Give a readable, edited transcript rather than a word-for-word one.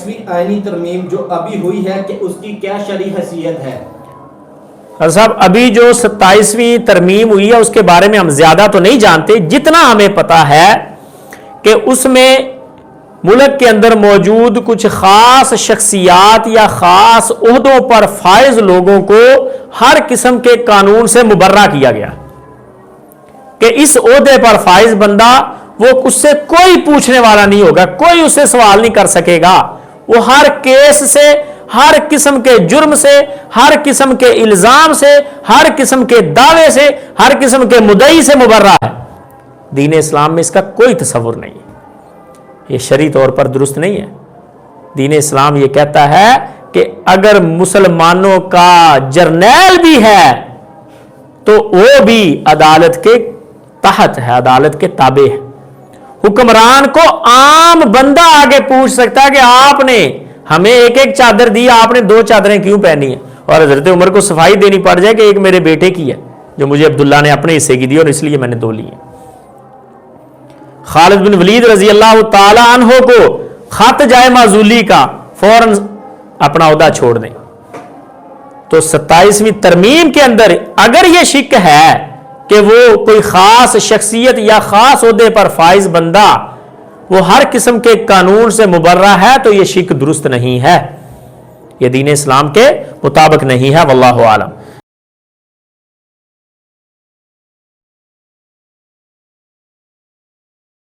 27ویں آئینی ترمیم جو ابھی ہوئی ہے کہ اس کی کیا شرعی حیثیت ہے؟ صاحب ابھی جو 27ویں ترمیم ہوئی ہے اس کے بارے میں ہم زیادہ تو نہیں جانتے، جتنا ہمیں پتا ہے کہ اس میں ملک کے اندر موجود کچھ خاص شخصیات یا خاص عہدوں پر فائز لوگوں کو ہر قسم کے قانون سے مبرہ کیا گیا کہ اس عہدے پر فائز بندہ وہ اس سے کوئی پوچھنے والا نہیں ہوگا، کوئی اس سے سوال نہیں کر سکے گا، وہ ہر کیس سے، ہر قسم کے جرم سے، ہر قسم کے الزام سے، ہر قسم کے دعوے سے، ہر قسم کے مدعی سے مبرہ ہے۔ دین اسلام میں اس کا کوئی تصور نہیں ہے، یہ شرعی طور پر درست نہیں ہے۔ دین اسلام یہ کہتا ہے کہ اگر مسلمانوں کا جرنیل بھی ہے تو وہ بھی عدالت کے تحت ہے، عدالت کے تابع ہے۔ حکمران کو عام بندہ آگے پوچھ سکتا ہے کہ آپ نے ہمیں ایک ایک چادر دی، آپ نے 2 چادریں کیوں پہنی ہیں؟ اور حضرت عمر کو صفائی دینی پڑ جائے کہ ایک میرے بیٹے کی ہے جو مجھے عبداللہ نے اپنے حصے کی دی اور اس لیے میں نے 2 لی ہیں۔ خالد بن ولید رضی اللہ تعالی عنہ کو خط جائے معزولی کا، فوراً اپنا عہدہ چھوڑ دیں۔ تو 27ویں ترمیم کے اندر اگر یہ شک ہے کہ وہ کوئی خاص شخصیت یا خاص عہدے پر فائز بندہ وہ ہر قسم کے قانون سے مبرہ ہے تو یہ شک درست نہیں ہے، یہ دین اسلام کے مطابق نہیں ہے، واللہ عالم۔